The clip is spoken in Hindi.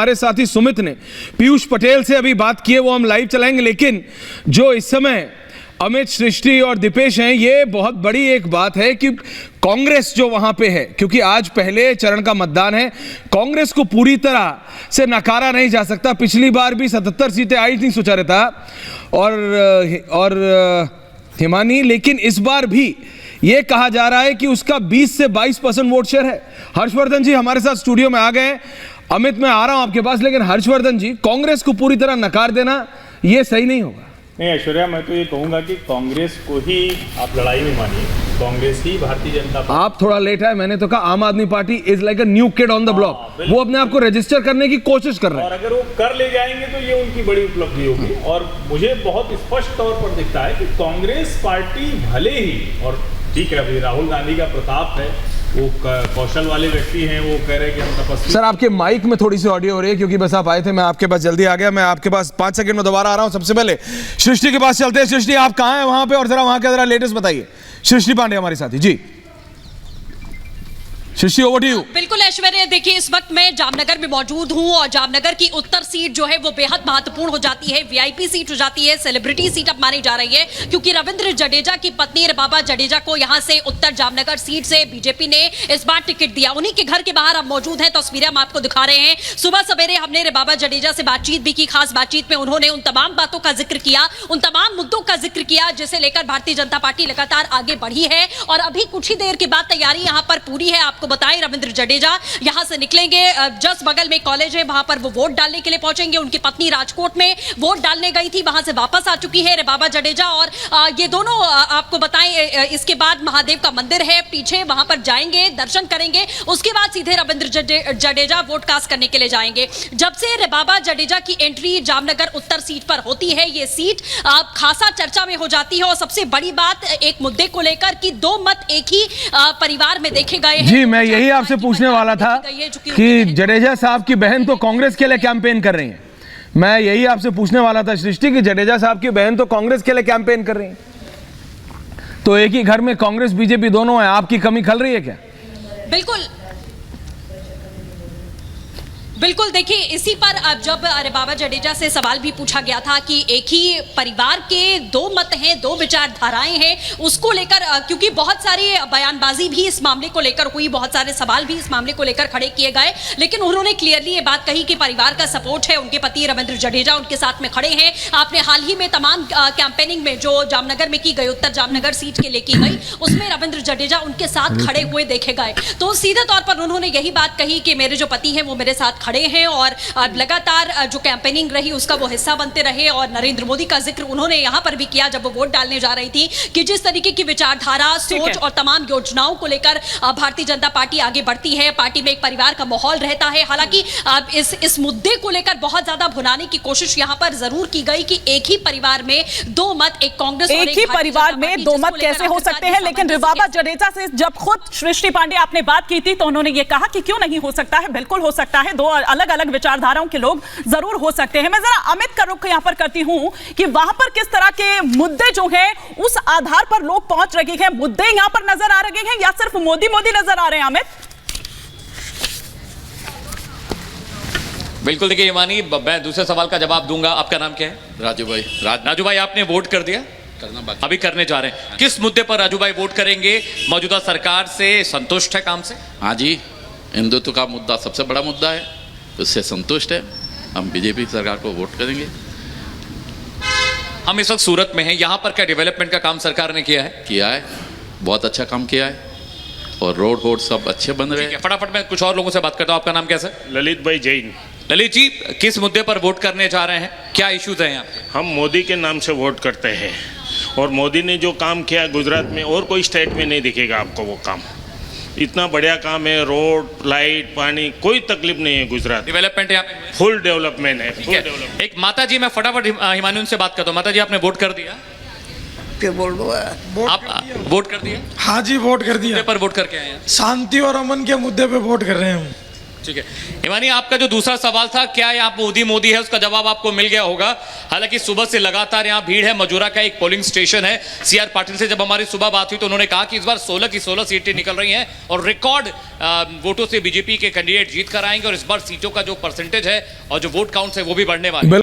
हमारे साथी सुमित ने पीयूष पटेल से अभी बात की है, वो हम लाइव चलाएंगे। लेकिन जो इस समय अमित, सृष्टि और दीपेश हैं, ये बहुत बड़ी एक बात है कि कांग्रेस जो वहां पे है, क्योंकि आज पहले चरण का मतदान है, कांग्रेस को पूरी तरह से नकारा नहीं जा सकता। पिछली बार भी 77 सीटें आई थी सुचरिता और हिमानी, लेकिन इस बार भी ये कहा जा रहा है कि उसका 20 से 22% वोट शेयर है। हर्षवर्धन जी हमारे साथ स्टूडियो में आ गए। अमित, मैं आ रहा हूं आपके पास, लेकिन हर्षवर्धन जी, कांग्रेस को पूरी तरह नकार देना ये सही नहीं होगा। नहीं ऐश्वर्या, मैं तो ये कहूंगा कि कांग्रेस को ही आप लड़ाई में मानिए, कांग्रेस ही भारतीय जनता पार्टी। आप थोड़ा लेट आए, मैंने तो कहा आम आदमी party is like a new kid on the block. वो अपने आप को रजिस्टर करने की कोशिश कर रहे हैं, और अगर वो कर ले जाएंगे तो ये उनकी बड़ी उपलब्धि होगी। और मुझे बहुत स्पष्ट तौर पर दिखता है कि कांग्रेस पार्टी भले ही, और ठीक है अभी राहुल गांधी का प्रताप है, वो कौशल वाले व्यक्ति हैं, वो कह रहे हैं कि हम तपस्वी। सर आपके माइक में थोड़ी सी ऑडियो हो रही है, क्योंकि बस आप आए थे, मैं आपके पास जल्दी आ गया। मैं आपके पास 5 सेकंड में दोबारा आ रहा हूं। सबसे पहले सृष्टि के पास चलते हैं। सृष्टि, आप कहां हैं वहां पे, और जरा वहां का जरा लेटेस्ट बताइए। सृष्टि पांडे हमारे साथी जी। सृष्टि, ओवर टू यू। बिल्कुल ऐश्वर्या, देखिए इस वक्त मैं जामनगर में मौजूद हूं और जामनगर की उत्तर सीट जो है वो बेहद महत्वपूर्ण हो जाती है, वीआईपी सीट हो जाती है, सेलिब्रिटी सीट अब मानी जा रही है, क्योंकि रविंद्र जडेजा की पत्नी रबाबा जडेजा को यहां से उत्तर जामनगर सीट से बीजेपी ने इस बार टिकट दिया। उन्हीं के घर के बाहर अब मौजूद है, तस्वीरें हम आपको दिखा रहे हैं। सुबह सवेरे हमने रबाबा जडेजा से बातचीत भी की। खास बातचीत में उन्होंने उन तमाम बातों का जिक्र किया, उन तमाम मुद्दों का जिक्र किया जिसे लेकर भारतीय जनता पार्टी लगातार आगे बढ़ी है। और अभी कुछ ही देर के बाद तैयारी यहां पर पूरी है। आपको बताएं, रविंद्र जडेजा यहां से निकलेंगे, जस्ट बगल में कॉलेज है, वहां पर वो वोट डालने के लिए पहुंचेंगे। उनकी पत्नी राजकोट में वोट डालने गई थी, वहां से वापस आ चुकी है रबाबा जडेजा। और ये दोनों आपको बताएं, इसके बाद महादेव का मंदिर है पीछे, वहां पर जाएंगे, दर्शन करेंगे, उसके बाद सीधे रविंद्र जडेजा वोट कास्ट करने के लिए जाएंगे। जब से रबाबा जडेजा की एंट्री जामनगर उत्तर सीट पर होती है, ये सीट खासा चर्चा में हो जाती है। और सबसे बड़ी बात एक मुद्दे को लेकर कि 2 मत एक ही परिवार में देखे गए हैं। जी, मैं यही आपसे पूछने वाला था कि जडेजा साहब की बहन तो कांग्रेस के लिए कैंपेन कर रही हैं। मैं यही आपसे पूछने वाला था सृष्टि कि जडेजा साहब की बहन तो कांग्रेस के लिए कैंपेन कर रही हैं, तो एक ही घर में कांग्रेस बीजेपी दोनों है, आपकी कमी खल रही है क्या? बिल्कुल देखिए, इसी पर अब जब रबाबा जडेजा से सवाल भी पूछा गया था कि एक ही परिवार के 2 मत हैं, 2 विचारधाराएं हैं, उसको लेकर क्योंकि बहुत सारी बयानबाजी भी इस मामले को लेकर हुई, बहुत सारे सवाल भी इस मामले को लेकर खड़े किए गए, लेकिन उन्होंने क्लियरली ये बात कही कि परिवार का सपोर्ट है, उनके पति रविंद्र जडेजा उनके साथ में खड़े हैं। आपने हाल ही में तमाम कैंपेनिंग में जो जामनगर में की गई, उत्तर जामनगर सीट के लिए की गई, उसमें रविंद्र जडेजा उनके साथ खड़े हुए देखे गए। तो सीधे तौर पर उन्होंने यही बात कही कि मेरे जो पति हैं वो मेरे साथ खड़े हैं और लगातार जो कैंपेनिंग रही उसका वो हिस्सा बनते रहे। और नरेंद्र मोदी का जिक्र उन्होंने यहां पर भी किया जब वो वोट डालने जा रही थी, कि जिस तरीके की विचारधारा, सोच और तमाम योजनाओं को लेकर भारतीय जनता पार्टी आगे बढ़ती है, पार्टी में एक परिवार का माहौल रहता है। हालांकि इस मुद्दे को लेकर बहुत ज्यादा भुनाने की कोशिश यहां पर जरूर की गई कि एक ही परिवार में 2 मत, एक कांग्रेस और एक ही परिवार में 2 मत कैसे हो सकते हैं। लेकिन रबाबा जडेजा से जब खुद सृष्टि पांडे आपने बात की थी तो उन्होंने ये कहा कि क्यों नहीं हो सकता है, बिल्कुल हो सकता है, 2 अलग अलग विचारधाराओं के लोग जरूर हो सकते हैं। मैं जरा अमित का रुख यहां पर करती हूं कि वहां पर किस तरह के मुद्दे जो हैं उस आधार पर लोग पहुंच रहे हैं, मुद्दे यहां पर नजर आ रहे हैं या सिर्फ मोदी मोदी नजर आ रहे हैं? अमित, बिल्कुल देखिए हिमानी, मैं दूसरे सवाल का जवाब दूंगा। आपका नाम क्या है? राजू भाई। राजू भाई, आपने वोट कर दिया? करना बाकी, अभी करने जा रहे हैं। किस मुद्दे पर राजू भाई वोट करेंगे? मौजूदा सरकार से संतुष्ट है काम से? हाँ जी, हिंदुत्व का मुद्दा सबसे बड़ा मुद्दा है, उससे संतुष्ट है, हम बीजेपी सरकार को वोट करेंगे। हम इस वक्त सूरत में हैं, यहाँ पर क्या डेवलपमेंट का काम सरकार ने किया है? किया है, बहुत अच्छा काम किया है, और रोड वोड सब अच्छे बन रहे हैं। फटाफट मैं कुछ और लोगों से बात करता हूँ। आपका नाम कैसा? ललित भाई जैन। ललित जी, किस मुद्दे पर वोट करने जा रहे हैं, क्या इश्यूज हैं यहाँ? हम मोदी के नाम से वोट करते हैं, और मोदी ने जो काम किया गुजरात में और कोई स्टेट में नहीं दिखेगा आपको वो काम। इतना बढ़िया काम है, रोड, लाइट, पानी, कोई तकलीफ नहीं है गुजरात। डेवलपमेंट यहाँ पे फुल डेवलपमेंट है, फुल है। डेवलपमेंट। एक माता जी, मैं फटाफट हिमानी से बात करता हूँ। माता जी, आपने वोट कर दिया? आप वोट कर दिया? हाँ जी, वोट कर दिया। मुद्दे पर वोट करके आए हैं? शांति और अमन के मुद्दे पे वोट कर रहे हैं हम। ठीक है हिमानी, आपका जो दूसरा सवाल था क्या यहाँ मोदी मोदी है, उसका जवाब आपको मिल गया होगा। हालांकि सुबह से लगातार यहाँ भीड़ है। मजूरा का एक पोलिंग स्टेशन है। सीआर पाटिल से जब हमारी सुबह बात हुई तो उन्होंने कहा कि इस बार 16 की 16 सीटें निकल रही हैं और रिकॉर्ड वोटों से बीजेपी के कैंडिडेट जीत कर आएंगे और इस बार सीटों का जो परसेंटेज है और जो वोट काउंट है वो भी बढ़ने वाला है।